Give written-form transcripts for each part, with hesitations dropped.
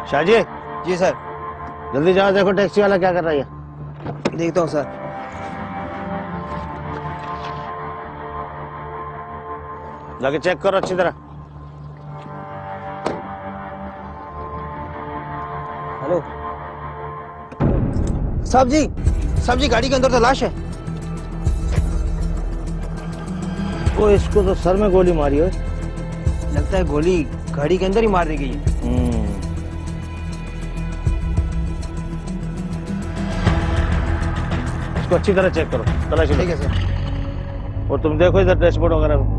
शाहजी, जी sir. जल्दी जाओ, देखो टैक्सी वाला क्या कर रहा है। देखता हूँ सर। जाके चेक करो अच्छी तरह। हेलो साहब जी, साहब जी गाड़ी के अंदर तो लाश है। वो इसको तो सर में गोली मारी हो। लगता है गोली गाड़ी के अंदर ही मार दी गई है। इसको अच्छी तरह चेक करो, तलाशी लो। ठीक है सर। और तुम देखो इधर डैशबोर्ड वगैरह में।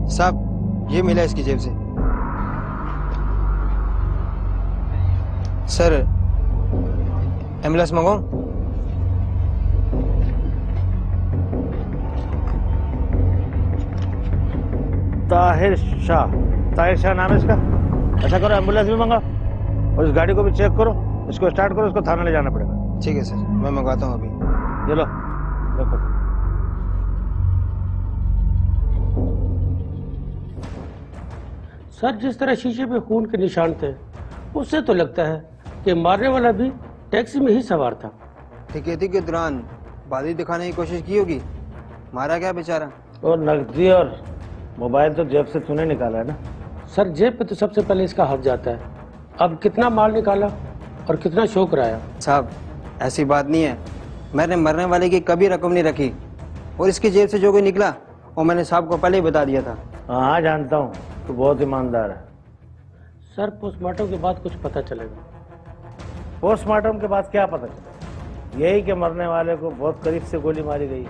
साहब ये मिला इसकी जेब से। सर एम्बुलेंस मंगाऊं? ताहिर शाह, ताहिर शाह नाम है इसका। ऐसा करो, एम्बुलेंस भी मंगाओ और इस गाड़ी को भी चेक करो। इसको स्टार्ट करो, इसको थाने ले जाना पड़ेगा। ठीक है सर, मैं मंगवाता हूँ अभी। चलो देखो। सर जिस तरह शीशे पे खून के निशान थे, उससे तो लगता है कि मारने वाला भी टैक्सी में ही सवार था। टिकैती के दौरान बाजी दिखाने की कोशिश की होगी, मारा क्या बेचारा। और नकदी और मोबाइल तो जेब से तूने निकाला है ना। सर जेब पे तो सबसे पहले इसका हक जाता है। अब कितना माल निकाला और कितना शो कराया। साहब ऐसी बात नहीं है, मैंने मरने वाले की कभी रकम नहीं रखी, और इसकी जेब से जो कोई निकला वो मैंने साहब को पहले ही बता दिया था। हाँ जानता हूँ, तू बहुत ईमानदार है। सर पोस्टमार्टम के बाद कुछ पता चलेगा। पोस्टमार्टम के बाद क्या पता चला? यही कि मरने वाले को बहुत करीब से गोली मारी गई,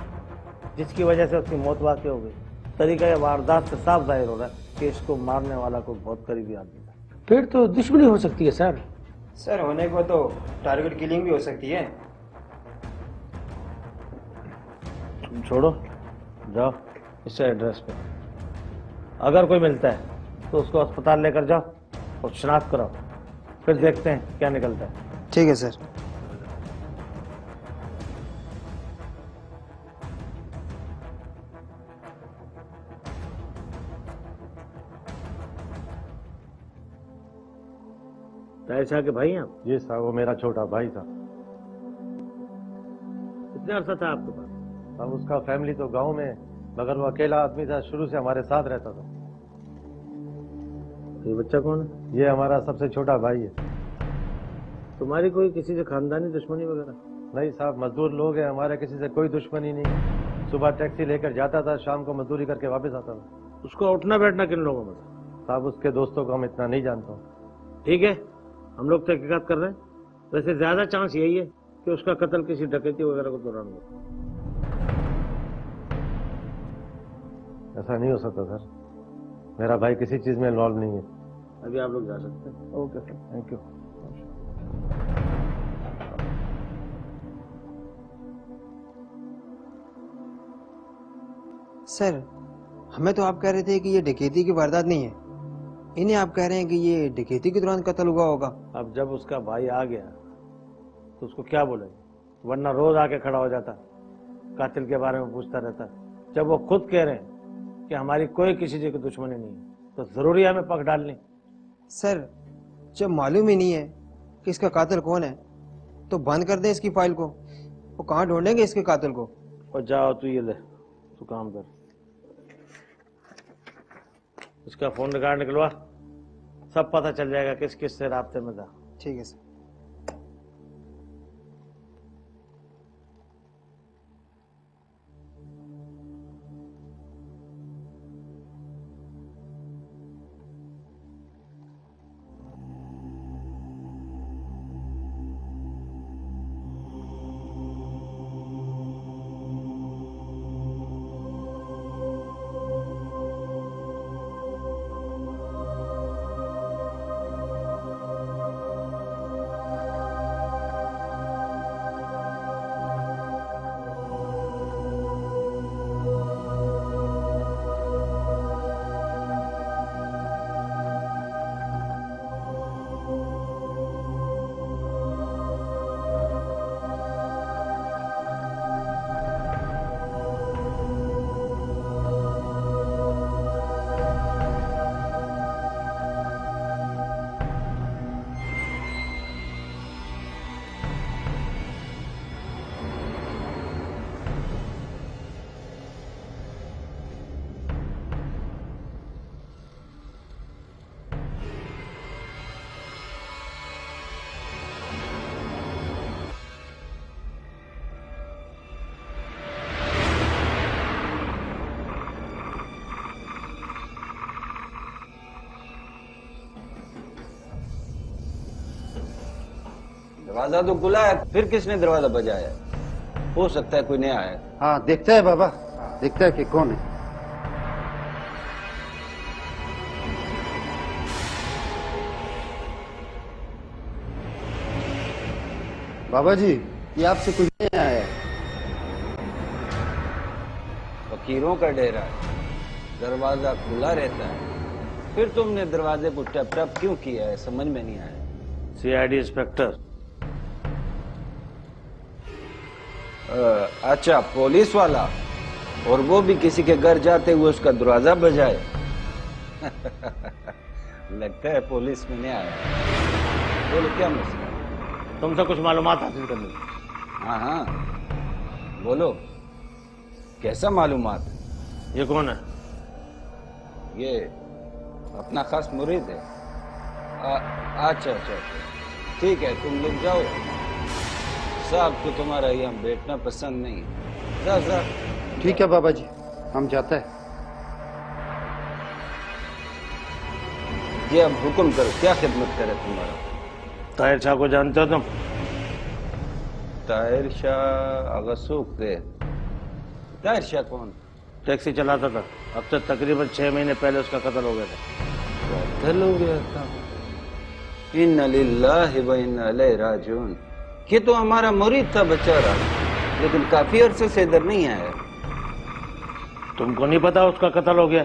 जिसकी वजह से उसकी मौत वाकई हो गई। तरीका या वारदात से साफ जाहिर हो रहा है कि इसको मारने वाला को बहुत करीबी आदमी था। फिर तो दुश्मनी हो सकती है सर। सर होने को तो टारगेट किलिंग भी हो सकती है। तुम छोड़ो, जाओ इस एड्रेस पे। अगर कोई मिलता है तो उसको अस्पताल लेकर जाओ और शनाख्त कराओ, फिर देखते हैं क्या निकलता है। ठीक है सर। ताहिर शाह के भाई हैं आप? जी साहब, वो मेरा छोटा भाई था। कितने अर्सा था आपके पास? अब उसका फैमिली तो गांव में, मगर वो अकेला आदमी था, शुरू से हमारे साथ रहता था। ये बच्चा कौन है? ये हमारा सबसे छोटा भाई है। तुम्हारी कोई किसी से खानदानी दुश्मनी वगैरह? नहीं साहब, मजदूर लोग हैं हमारे, किसी से कोई दुश्मनी नहीं। सुबह टैक्सी लेकर जाता था, शाम को मजदूरी करके वापस आता था। उसको उठना बैठना किन लोगों में था? साहब उसके दोस्तों को हम इतना नहीं जानता हूँ। ठीक है, हम लोग तहकीकात कर रहे हैं। वैसे ज्यादा चांस यही है कि उसका कत्ल किसी डकैती वगैरह के दौरान हुआ। ऐसा नहीं हो सकता सर, मेरा भाई किसी चीज में इन्वॉल्व नहीं है। अभी आप लोग जा सकते हैं। Okay sir, thank you. Sir हमें तो आप कह रहे थे कि ये डकैती की वारदात नहीं है, इन्हें आप कह रहे हैं कि ये डकैती के दौरान कत्ल हुआ होगा। अब जब उसका भाई आ गया तो उसको क्या बोलेंगे, वरना रोज आके खड़ा हो जाता, कातिल के बारे में पूछता रहता। जब वो खुद कह रहे हैं कि हमारी कोई किसी चीज की दुश्मनी नहीं है, तो जरूरी है हमें पग डालनी। सर जब मालूम ही नहीं है कि इसका कातिल कौन है, तो बंद कर दें इसकी फाइल को। वो कहाँ ढूंढेंगे इसके कातिल को। और जाओ तू ये ले, तू काम कर, इसका फोन रिकॉर्ड निकलवा, सब पता चल जाएगा किस किस से राब्ते में था। ठीक है सर। दरवाजा तो खुला है, फिर किसने दरवाजा बजाया? हो सकता है कोई नया है। हाँ देखते हैं बाबा, देखते हैं कि कौन है। बाबा जी, ये आपसे कुछ नहीं आया है। फकीरों का डेरा है, दरवाजा खुला रहता है, फिर तुमने दरवाजे को टप टप क्यों किया है, समझ में नहीं आया। CID inspector. अच्छा, पुलिस वाला, और वो भी किसी के घर जाते हुए उसका दरवाजा बजाए। लगता है पुलिस में नहीं आया। बोलो क्या मसला? तुमसे कुछ मालूमात हासिल करनी। हाँ हाँ बोलो, कैसा मालूमात? ये कौन है? ये अपना खास मुरीद है। अच्छा अच्छा अच्छा, ठीक है, तुम लोग जाओ। साहब को तुम्हारा यहाँ बैठना पसंद नहीं है। जा जा। ठीक है बाबा जी, हम जाते हैं। जी अब हुक्म करो, क्या खिदमत करे तुम्हारा? ताहिर शाह को जानते हो तुम? ताहिर शाह अगसूक दे। ताहिर शाह कौन? टैक्सी चलाता था, अब से तकरीबन 6 महीने पहले उसका कत्ल हो गया था। कत्ल हो गया था? इन्ना लिल्लाहि व इन्ना इलैहि राजिऊन। ये तो हमारा मुरीद था बेचारा, लेकिन काफी अरसे से इधर नहीं आया। तुमको नहीं पता उसका कत्ल हो गया?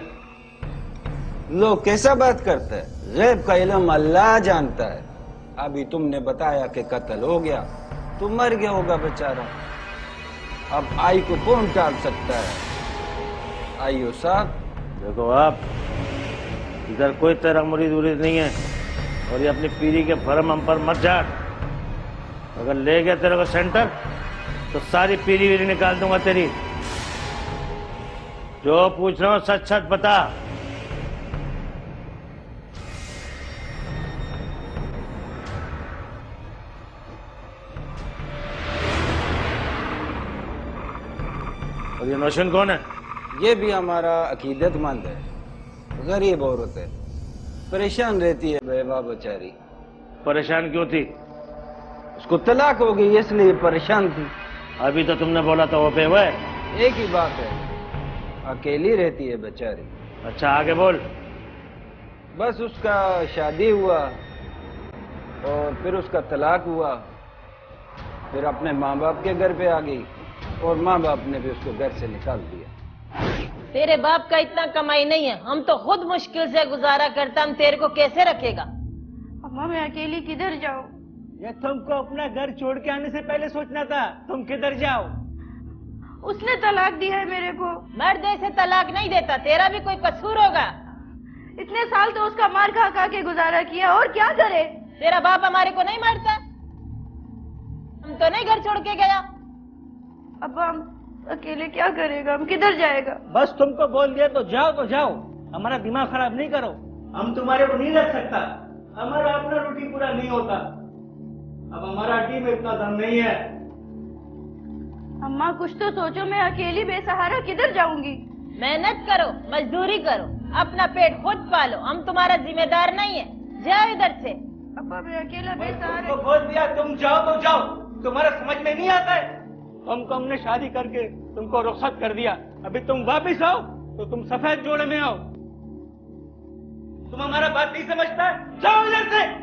लोग कैसा बात करते हैं? गैब का इल्म अल्लाह जानता है। अभी तुमने बताया कि कत्ल हो गया, तो मर गया होगा बेचारा। अब आई को कौन टाल सकता है? आइयो साहब। देखो आप, इधर कोई तेरा मुरीद उरीद नहीं है, और ये अपनी पीरी के भरम हम पर मत झाड़। अगर ले गया तेरे को सेंटर, तो सारी पीरी वीरी निकाल दूंगा तेरी। जो पूछ रहा हूं सच सच बता। और ये नौशन कौन है? ये भी हमारा अकीदतमंद है, गरीब औरत है, परेशान रहती है बेवा बेचारी। परेशान क्यों थी? उसको तलाक हो गई इसलिए परेशान थी। अभी तो तुमने बोला था वो बेवा है। एक ही बात है, अकेली रहती है बेचारी। अच्छा आगे बोल। बस उसका शादी हुआ और फिर उसका तलाक हुआ, फिर अपने माँ बाप के घर पे आ गई और माँ बाप ने भी उसको घर से निकाल दिया। तेरे बाप का इतना कमाई नहीं है, हम तो खुद मुश्किल से गुजारा करता, हम तेरे को कैसे रखेगा? अम्मा मैं अकेली किधर जाऊँ? ये तुमको अपना घर छोड़ के आने से पहले सोचना था, तुम किधर जाओ। उसने तलाक दिया है मेरे को। मर्द ऐसे तलाक नहीं देता, तेरा भी कोई कसूर होगा। इतने साल तो उसका मार खा खा के गुजारा किया, और क्या करे? तेरा बाप हमारे को नहीं मारता? हम तो नहीं घर छोड़ के गया। अब्बा हम अकेले क्या करेगा, हम किधर जाएगा? बस तुमको बोल दिया तो जाओ, हमारा दिमाग खराब नहीं करो। हम तुम्हारे को नहीं रख सकता, हमारा अपना रोटी पूरा नहीं होता। अब हमारा टीम में इतना दम नहीं है। अम्मा कुछ तो सोचो, मैं अकेली बेसहारा किधर जाऊंगी? मेहनत करो, मजदूरी करो, अपना पेट खुद पालो, हम तुम्हारा जिम्मेदार नहीं है। जाओ इधर से। अब्बा मैं अकेला बेसहारा। तुमको बोल दिया तुम जाओ तो जाओ, तुम्हारा समझ में नहीं आता है। तुमको हमने शादी करके तुमको रुखसत कर दिया, अभी तुम वापिस आओ तो तुम सफेद जोड़े में आओ। तुम हमारा बात नहीं समझता है, जाओ इधर से।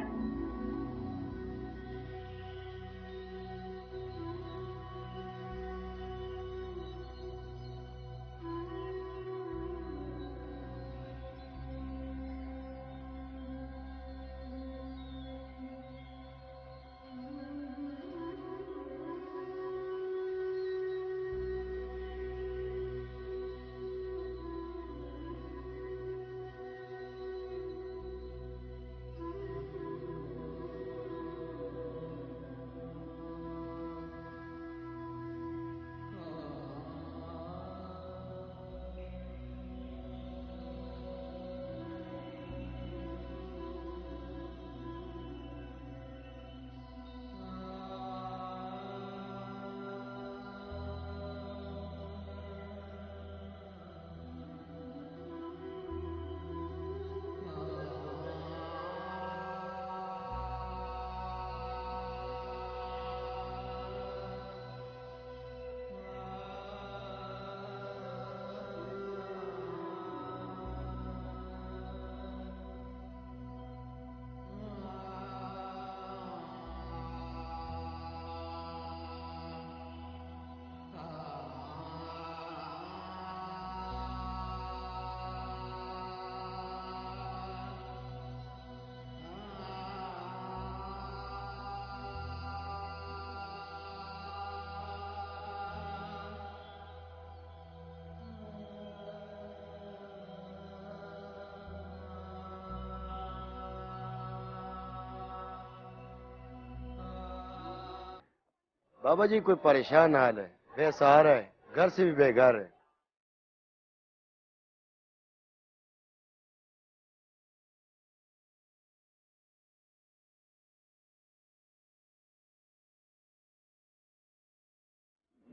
बाबा जी कोई परेशान हाल है, बेसहारा है, घर से भी बेघर है।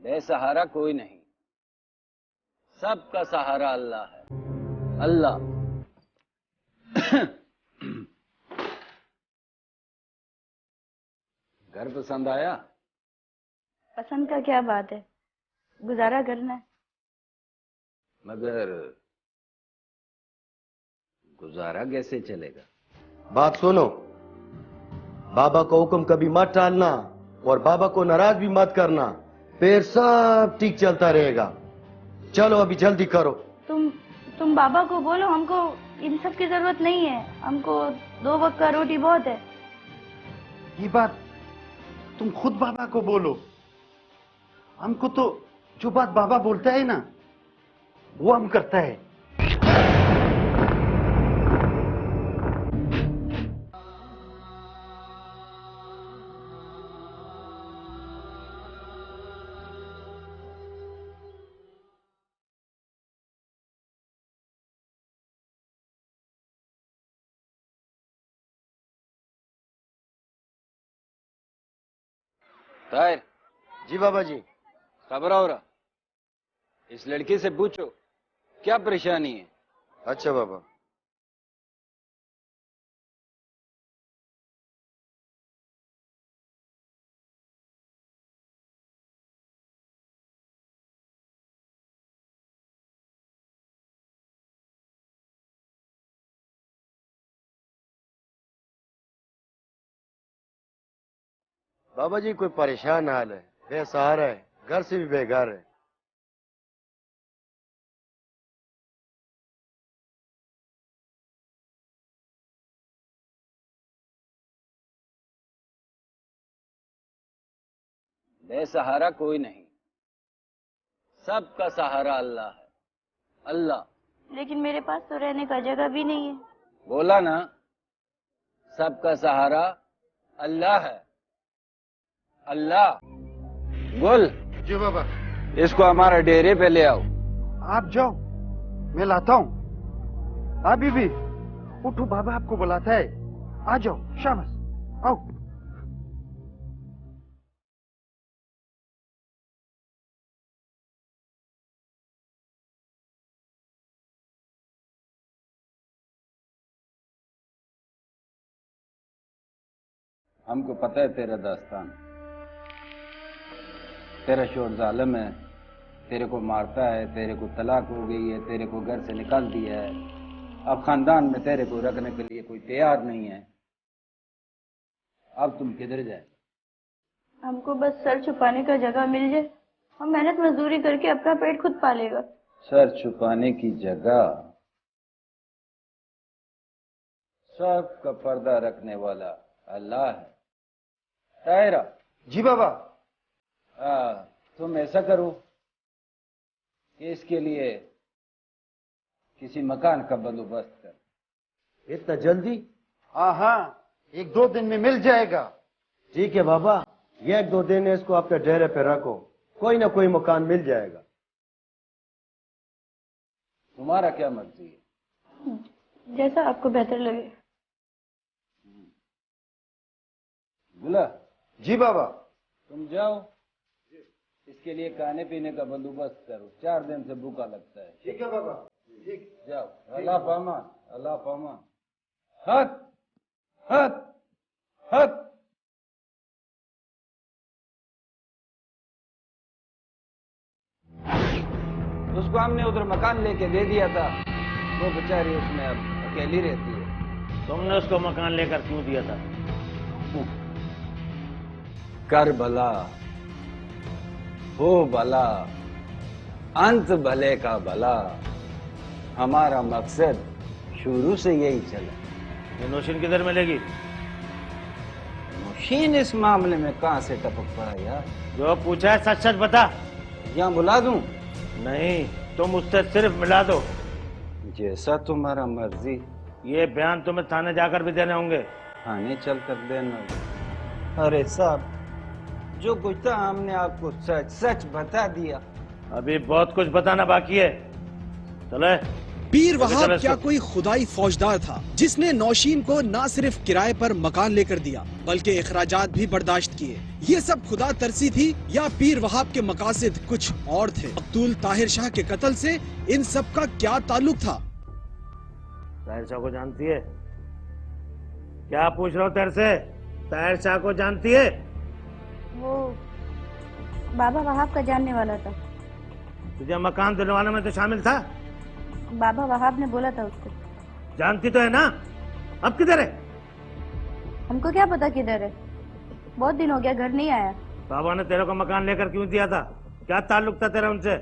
बेसहारा कोई नहीं, सबका सहारा अल्लाह है। अल्लाह। घर पसंद आया? पसंद का क्या बात है, गुजारा करना है। मगर गुजारा कैसे चलेगा? बात सुनो, बाबा का हुक्म कभी मत टालना और बाबा को नाराज भी मत करना, फिर सब ठीक चलता रहेगा। चलो अभी जल्दी करो। तुम बाबा को बोलो हमको इन सब की जरूरत नहीं है, हमको 2 वक्त का रोटी बहुत है। ये बात तुम खुद बाबा को बोलो। हमको तो जो बात बाबा बोलता है ना, वो हम करता है। ताहिर। जी बाबा जी। खबर हो रहा, इस लड़की से पूछो क्या परेशानी है। अच्छा बाबा। बाबा जी कोई परेशान हाल है, बेसहारा है, घर से भी बेघर है। बेसहारा कोई नहीं, सबका सहारा अल्लाह है। अल्लाह। लेकिन मेरे पास तो रहने का जगह भी नहीं है। बोला ना, सबका सहारा अल्लाह है। अल्लाह। गुल। जी बाबा। इसको हमारे डेरे पे ले आओ। आप जाओ, मैं लाता हूँ। अभी भी उठो, बाबा आपको बुलाता है। आ जाओ, शाबाश, आओ। हमको पता है तेरा दास्तान। तेरा शोर जालिम है, तेरे को मारता है, तेरे को तलाक हो गई है, तेरे को घर से निकाल दिया है। अब खानदान में तेरे को रखने के लिए कोई तैयार नहीं है। अब तुम किधर जाए? हमको बस सर छुपाने का जगह मिल जाए, हम मेहनत मजदूरी करके अपना पेट खुद पालेगा। सर छुपाने की जगह? सबका पर्दा रखने वाला अल्लाह है। ताहिरा। जी बाबा। तुम ऐसा करो कि इसके लिए किसी मकान का बंदोबस्त कर। इतना जल्दी? हाँ, 1-2 दिन में मिल जाएगा। ठीक है बाबा, ये 1-2 दिन इसको अपने डेरे पे रखो, कोई ना कोई मकान मिल जाएगा। तुम्हारा क्या मर्जी है? जैसा आपको बेहतर लगे। बुला। जी बाबा। तुम जाओ, इसके लिए खाने पीने का बंदोबस्त करो, 4 दिन से भूखा लगता है। ठीक है बाबा। ठीक। जाओ। अल्लाह पामान, अल्लाह पामान। हक हक हक। उसको हमने उधर मकान लेके दे दिया था, वो बेचारी उसमें अब अकेली रहती है। तुमने उसको मकान लेकर क्यों दिया था? कर भला हो भला, अंत भले का भला, हमारा मकसद शुरू से यही चला। ये नौशीन किधर मिलेगी? नौशीन इस मामले में कहां से टपक पड़ा यार? जो पूछा है सच सच बता। यहाँ बुला दूं? नहीं, तुम उससे सिर्फ मिला दो। जैसा तुम्हारा मर्जी। ये बयान तुम्हें थाने जाकर भी देने होंगे। थाने चल कर देना। अरे साहब, जो कुछ था हमने आपको सच सच बता दिया। अभी बहुत कुछ बताना बाकी है। चले। पीर चलो, वहाब चलो, क्या चलो। कोई खुदाई फौजदार था जिसने नौशीन को न सिर्फ किराए पर मकान लेकर दिया बल्कि अखराजात भी बर्दाश्त किए। ये सब खुदा तरसी थी या पीर वहाब के मकासद कुछ और थे? मकतूल ताहिर शाह के कत्ल से इन सब का क्या ताल्लुक था? ताहिर शाह को जानती है? क्या पूछ रहा हूँ तेरे से? ताहिर शाह को जानती है? वो बाबा वहाब का जानने वाला था। तुझे मकान दिलवाने में तो शामिल था? बाबा वहाब ने बोला था उसको। जानती तो है ना? अब किधर है? हमको क्या पता किधर है, बहुत दिन हो गया घर नहीं आया। बाबा ने तेरे को मकान लेकर क्यों दिया था? क्या ताल्लुक था तेरा उनसे?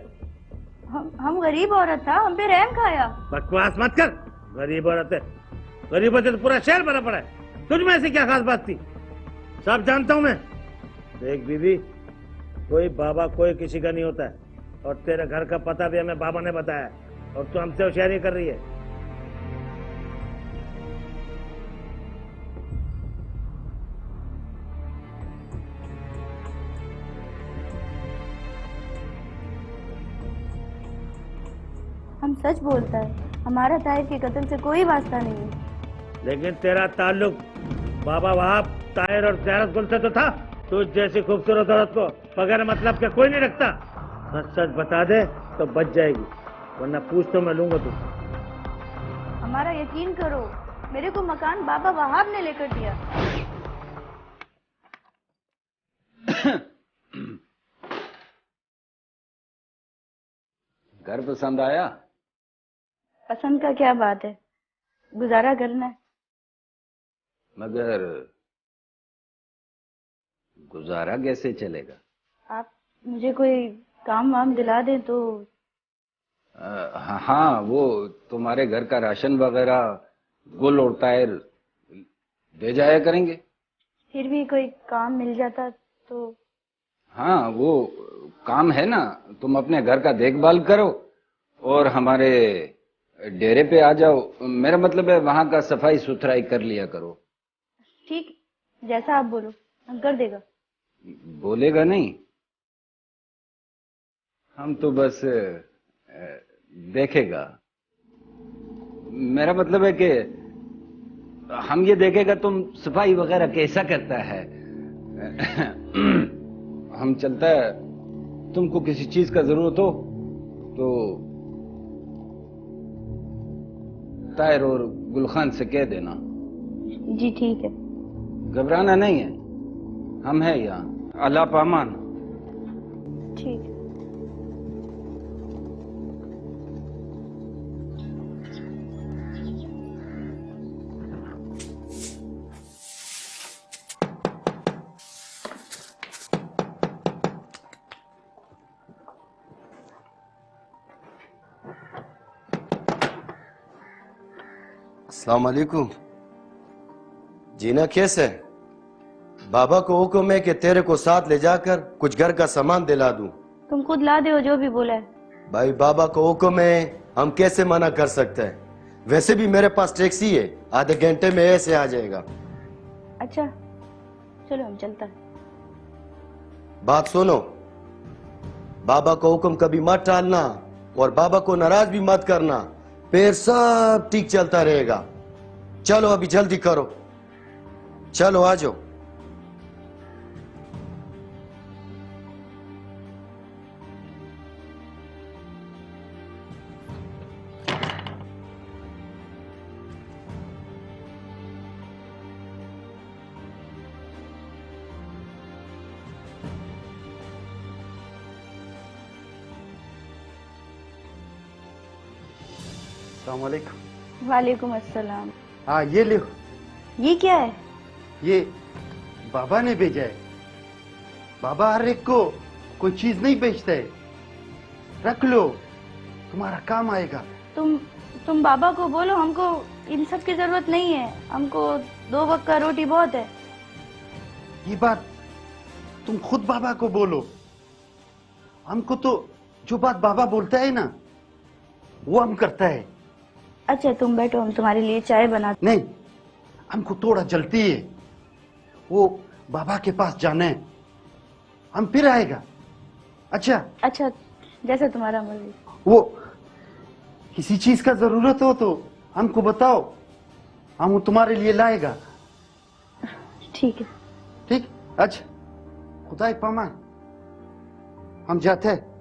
हम गरीब औरत था, हम पे रहम खाया। बकवास मत कर। गरीब औरत है, गरीब औरत तो पूरा शहर भरा पड़ा है। तुझ में ऐसी क्या खास बात थी? सब जानता हूँ मैं। देख बीबी, कोई बाबा कोई किसी का नहीं होता है, और तेरे घर का पता भी हमें बाबा ने बताया, और तू हमसे होशियारी कर रही है। हम सच बोलता है, हमारा ताहिर के कत्ल से कोई वास्ता नहीं है। लेकिन तेरा ताल्लुक बाबा वहाब, ताहिर और ज़ारस गुल से तो था। तुझ जैसी खूबसूरत औरत को बगैर मतलब के कोई नहीं रखता। सच सच बता दे तो बच जाएगी, वरना पूछ तो मैं लूंगा तुझसे। हमारा यकीन करो, मेरे को मकान बाबा वहाब ने लेकर दिया। घर पसंद आया? पसंद का क्या बात है, गुजारा करना है। मगर गुजारा कैसे चलेगा? आप मुझे कोई काम वाम दिला दें तो। हाँ, वो तुम्हारे घर का राशन वगैरह गुल और ताहिर दे जाया करेंगे। फिर भी कोई काम मिल जाता तो। हाँ, वो काम है ना, तुम अपने घर का देखभाल करो और हमारे डेरे पे आ जाओ। मेरा मतलब है वहां का सफाई सुथराई कर लिया करो। ठीक, जैसा आप बोलो, हम कर देगा। बोलेगा नहीं, हम तो बस देखेगा। मेरा मतलब है कि हम ये देखेगा तुम सफाई वगैरह कैसा करता है। हम चलता है, तुमको किसी चीज का जरूरत हो तो ताहिर और गुलखान से कह देना। जी ठीक है। घबराना नहीं है, हम हैं यहाँ। अल्लाह पामान। ठीक है। अस्सलाम वालेकुम। जीना कैसे? बाबा को हुक्म है कि तेरे को साथ ले जाकर कुछ घर का सामान दिला दूं। तुम खुद ला दो जो भी बोला है। भाई बाबा को हुक्म है, हम कैसे मना कर सकते हैं? वैसे भी मेरे पास टैक्सी है, आधे घंटे में ऐसे आ जाएगा। अच्छा चलो हम चलता है। बात सुनो, बाबा को हुक्म कभी मत टालना और बाबा को नाराज भी मत करना, फिर सब ठीक चलता रहेगा। चलो अभी जल्दी करो, चलो आ जाओ। अस्सलामुअलैकुम। वालेकुम अस्सलाम। हाँ ये लो। ये क्या है? ये बाबा ने भेजा है। बाबा हर एक को कोई चीज नहीं बेचता है, रख लो, तुम्हारा काम आएगा। तुम बाबा को बोलो हमको इन सब की जरूरत नहीं है, हमको 2 वक्त का रोटी बहुत है। ये बात तुम खुद बाबा को बोलो। हमको तो जो बात बाबा बोलता है ना वो हम करता है। अच्छा तुम बैठो, हम तुम्हारे लिए चाय बना। नहीं, हमको थोड़ा जल्दी है, वो बाबा के पास जाना है। हम फिर आएगा। अच्छा अच्छा, जैसे तुम्हारा मर्जी। वो किसी चीज का जरूरत हो तो हमको बताओ, हम तुम्हारे लिए लाएगा। ठीक है। ठीक। अच्छा, खुदा पामान, हम जाते हैं।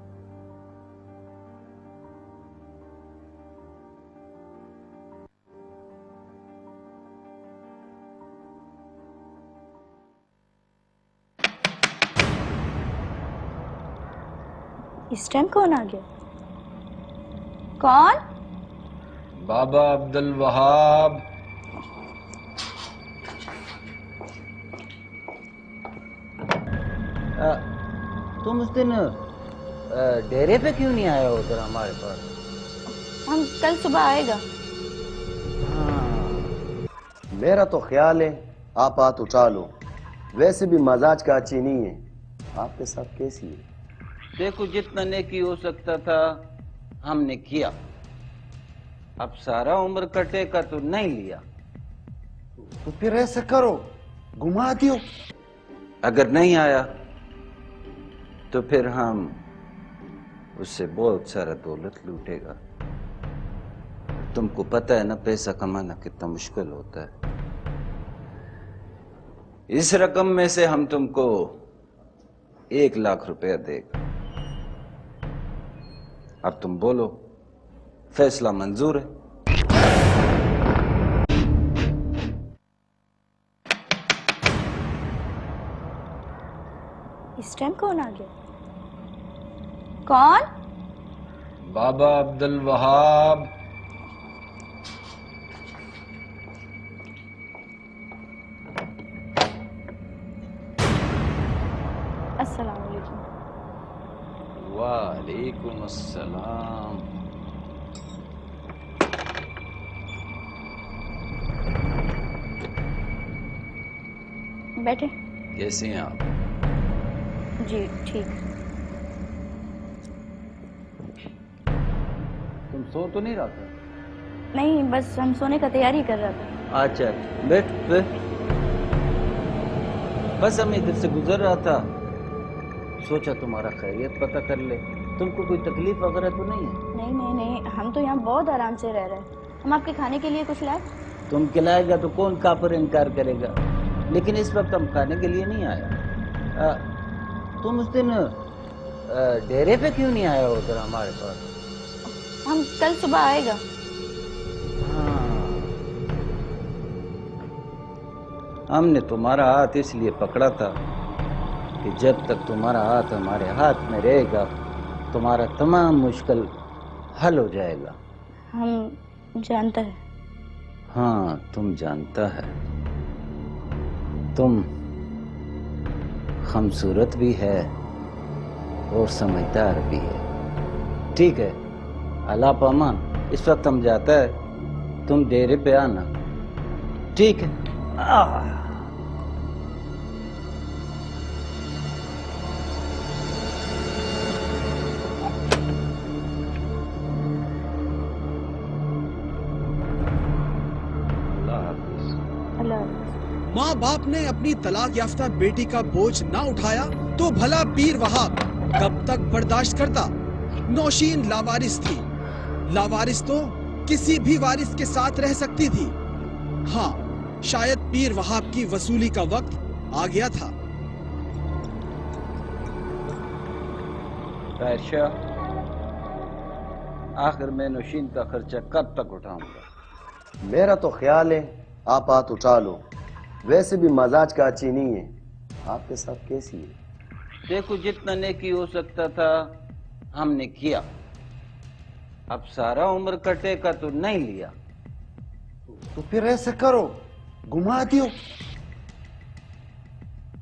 इस टाइम कौन आ गया? कौन? बाबा अब्दुल वहाब। तुम उस दिन डेरे पे क्यों नहीं आया उधर हमारे पास? हम कल सुबह आएगा। मेरा तो ख्याल है आप हाथ उठा लो, वैसे भी मजाज का अच्छी नहीं है। आपके साथ कैसी है? देखो, जितना नेकी हो सकता था हमने किया। अब सारा उम्र कटे का तो नहीं लिया। तो फिर ऐसा करो, घुमा दियो। अगर नहीं आया तो फिर हम उससे बहुत सारा दौलत लूटेगा। तुमको पता है ना पैसा कमाना कितना मुश्किल होता है। इस रकम में से हम तुमको 1 लाख रुपया देगा। अब तुम बोलो, फैसला मंजूर है? इस टाइम कौन आ गया? कौन? बाबा अब्दुल वहाब। अस्सलाम वालेकुम। वालेकुम अस्सलाम। बैठे। कैसे हैं आप? जी ठीक। तुम सो तो नहीं रहा था? नहीं, बस हम सोने का तैयारी कर रहा था। अच्छा, बैठ बैठ। बस हम इधर से गुजर रहा था, सोचा तुम्हारा खैरियत पता कर ले। तुमको कोई तकलीफ वगैरह तो नहीं है? नहीं नहीं नहीं, हम तो यहाँ बहुत आराम से रह रहे हैं। हम आपके खाने के लिए कुछ लाए? तुम खिलाएगा तो कौन काफिर इनकार करेगा, लेकिन इस वक्त हम खाने के लिए नहीं आया। तुम उस दिन डेरे पे क्यों नहीं आया उधर हमारे पास? हम कल सुबह आएगा। हमने तुम्हारा हाथ इसलिए पकड़ा था कि जब तक तुम्हारा हाथ हमारे हाथ में रहेगा तुम्हारा तमाम मुश्किल हल हो जाएगा। हम जानता है। हाँ, तुम जानता है। तुम खूबसूरत भी है और समझदार भी है। ठीक है, अल्लाह पामान, इस वक्त हम जाता है, तुम डेरे पे आना। ठीक है? माँ बाप ने अपनी तलाक याफ्ता बेटी का बोझ ना उठाया तो भला पीर वहाब कब तक बर्दाश्त करता। नौशीन लावारिस थी। लावारिस तो किसी भी वारिस के साथ रह सकती थी। हाँ, शायद पीर वहाब की वसूली का वक्त आ गया था। शाह, आखिर मैं नौशीन का खर्चा कब तक उठाऊंगा? मेरा तो ख्याल है आप हाथ उठा लो, वैसे भी मजाज का अच्छी नहीं है। आपके साथ कैसी है? देखो, जितना नेकी हो सकता था हमने किया। अब सारा उम्र कटे का तो नहीं लिया। तो फिर ऐसे करो, घुमा दियो।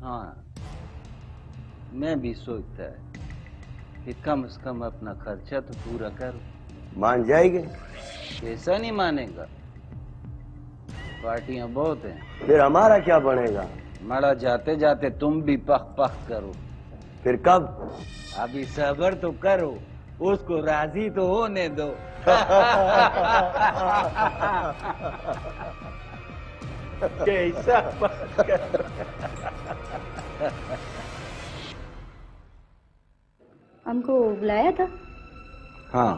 हाँ, मैं भी सोचता है कि कम से कम अपना खर्चा तो पूरा करो। मान जाएंगे? ऐसा नहीं मानेगा, पार्टियां बहुत हैं। फिर हमारा क्या बनेगा? मरा जाते जाते तुम भी पख पख करो। फिर कब? अभी सब्र तो करो, उसको राजी तो होने दो। कैसा बात कर हमको बुलाया था? हाँ,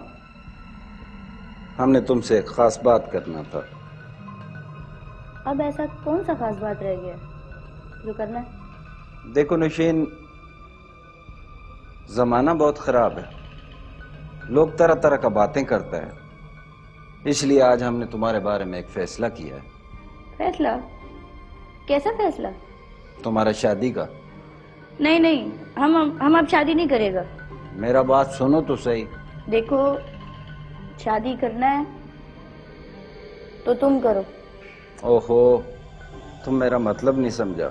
हमने तुमसे एक खास बात करना था। अब ऐसा कौन सा खास बात रह गया जो करना है? देखो नौशीन, जमाना बहुत खराब है, लोग तरह तरह का बातें करते हैं, इसलिए आज हमने तुम्हारे बारे में एक फैसला किया है। फैसला? कैसा फैसला? तुम्हारा शादी का। नहीं नहीं, हम अब शादी नहीं करेगा। मेरा बात सुनो तो सही। देखो, शादी करना है तो तुम करो। ओहो, तुम मेरा मतलब नहीं समझा।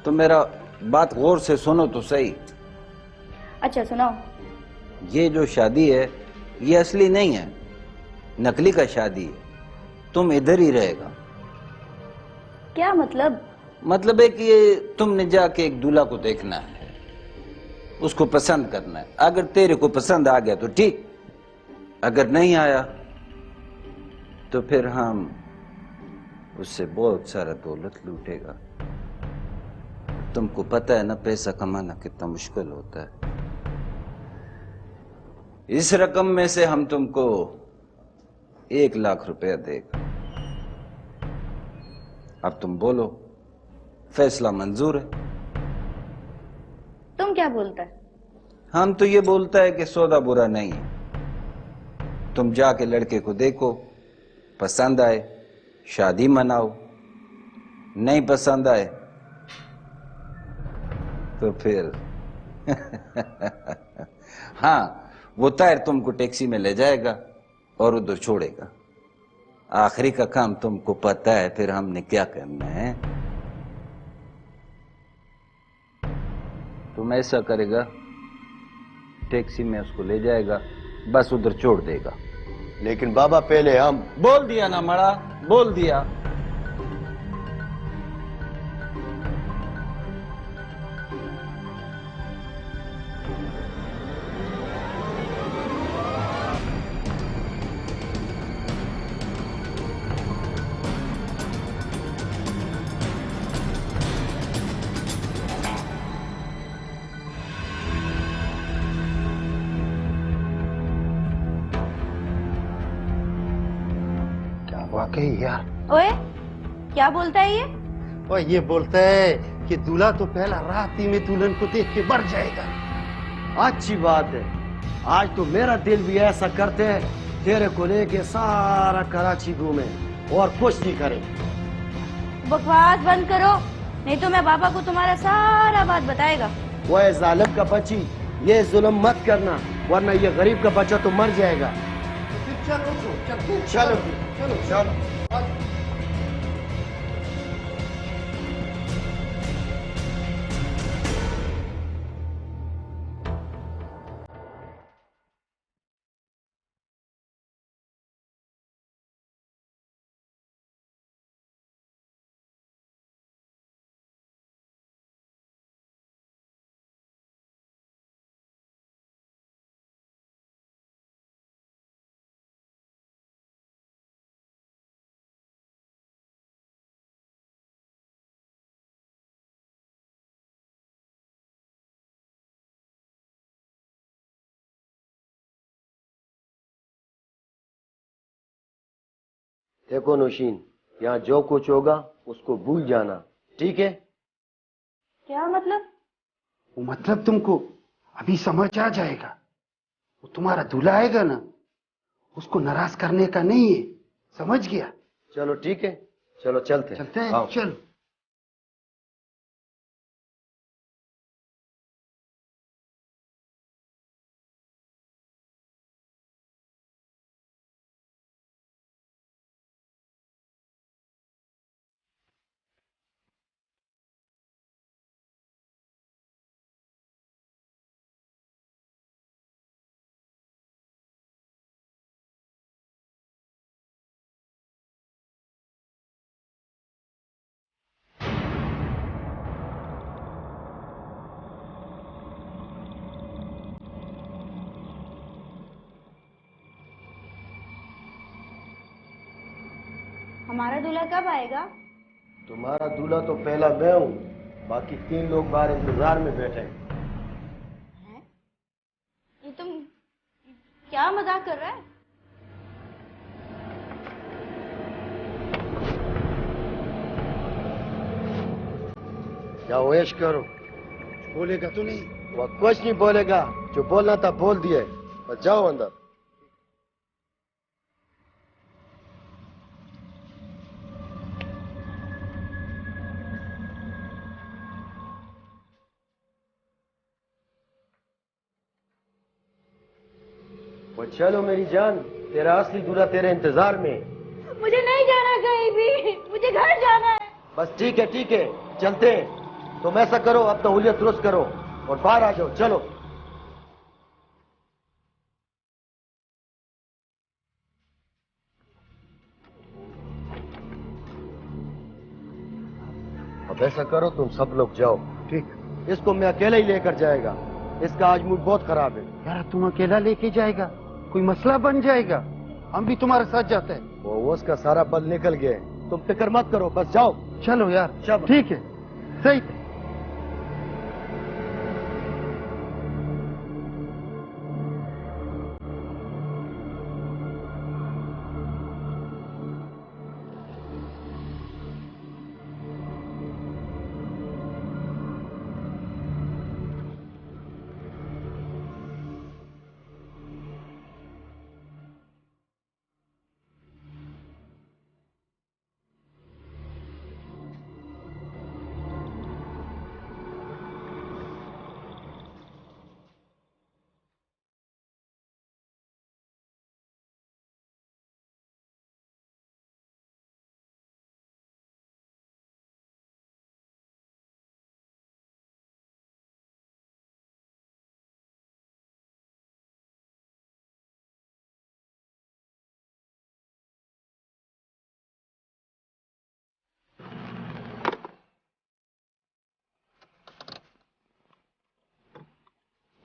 तुम मेरा बात गौर से सुनो तो सही। अच्छा सुनाओ। ये जो शादी है ये असली नहीं है, नकली का शादी है। तुम इधर ही रहेगा। क्या मतलब? मतलब है कि ये तुमने जाके एक दूल्हा को देखना है, उसको पसंद करना है। अगर तेरे को पसंद आ गया तो ठीक, अगर नहीं आया तो फिर हम उससे बहुत सारा दौलत लूटेगा। तुमको पता है ना पैसा कमाना कितना मुश्किल होता है। इस रकम में से हम तुमको 1 लाख रुपया देगा। अब तुम बोलो, फैसला मंजूर है? तुम क्या बोलता है? हम तो ये बोलता है कि सौदा बुरा नहीं है। तुम जाके लड़के को देखो, पसंद आए शादी मनाओ, नहीं पसंद आए तो फिर हाँ, वो तायर तुमको टैक्सी में ले जाएगा और उधर छोड़ेगा। आखिरी का काम तुमको पता है, फिर हमने क्या करना है। तुम ऐसा करेगा, टैक्सी में उसको ले जाएगा, बस उधर छोड़ देगा। लेकिन बाबा पहले हम। बोल दिया ना मड़ा, बोल दिया। वाकई यार। ओए, क्या बोलता है ये? और ये बोलता है कि दूल्हा तो पहला रात ही में दुल्हन को देख के मर जाएगा। अच्छी बात है, आज तो मेरा दिल भी ऐसा करते हैं, तेरे को लेके सारा कराची घूमे और कुछ नहीं करे। बकवास बंद करो, नहीं तो मैं पापा को तुम्हारा सारा बात बताएगा। वो जालिम का बच्ची, ये जुल्म मत करना, वरना ये गरीब का बच्चा तो मर जाएगा। चलो चलो चलो चलो चलो। देखो नौशीन, यहाँ जो कुछ होगा उसको भूल जाना, ठीक है? क्या मतलब? वो मतलब तुमको अभी समझ आ जाएगा। वो तुम्हारा दूल्हा आएगा ना, उसको नाराज करने का नहीं है, समझ गया? चलो ठीक है, चलो चलते हैं। चलो। हमारा दूल्हा कब आएगा? तुम्हारा दूल्हा तो पहला मैं हूँ, बाकी 3 लोग बाहर इंतजार में बैठे हैं। क्या मजाक कर रहा है? जाओ ऐश करो। बोलेगा तो नहीं? वो कुछ नहीं बोलेगा, जो बोलना था बोल दिए। बस जाओ अंदर। वो चलो मेरी जान, तेरा असली दूल्हा तेरे इंतजार में। मुझे नहीं जाना कहीं भी, मुझे घर जाना है। बस ठीक है, चलते हैं। तुम ऐसा करो, अपना हुलिया दुरुस्त करो और बाहर आ जाओ। चलो। अब ऐसा करो, तुम सब लोग जाओ। ठीक। इसको मैं अकेला ही लेकर जाएगा। इसका आज मूड बहुत खराब है। यार तुम अकेला लेके जाएगा, कोई मसला बन जाएगा। हम भी तुम्हारे साथ जाते हैं। वो उसका सारा बल निकल गया है। तुम फिक्र मत करो, बस जाओ। चलो यार, चलो। ठीक है, सही है।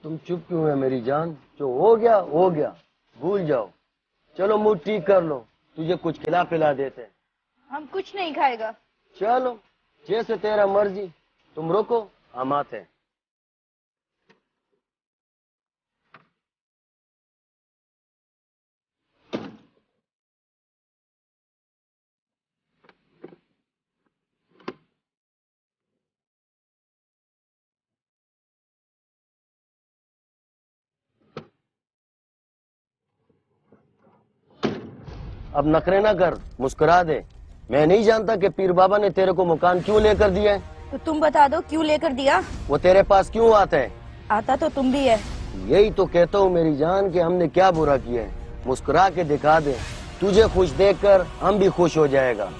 तुम चुप क्यों है मेरी जान? जो हो गया, भूल जाओ। चलो मूड ठीक कर लो, तुझे कुछ खिला पिला देते हैं। हम कुछ नहीं खाएगा। चलो जैसे तेरा मर्जी, तुम रुको, हम आते हैं। अब नखरे ना कर, मुस्कुरा दे। मैं नहीं जानता कि पीर बाबा ने तेरे को मकान क्यों लेकर दिया है। तो तुम बता दो क्यों लेकर दिया? वो तेरे पास क्यों आता है? आता तो तुम भी है। यही तो कहता हूँ मेरी जान कि हमने क्या बुरा किया है। मुस्कुरा के दिखा दे, तुझे खुश देखकर हम भी खुश हो जाएगा।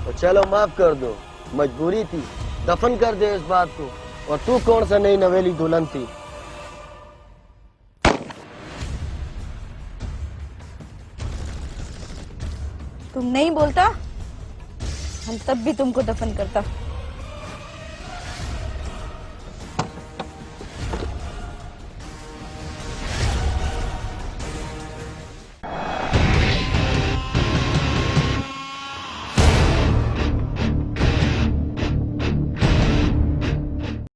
तो चलो माफ कर दो, मजबूरी थी, दफन कर दे इस बात को। और तू कौन सा नई नवेली दुल्हन थी? तुम नहीं बोलता, हम तब भी तुमको दफन करता।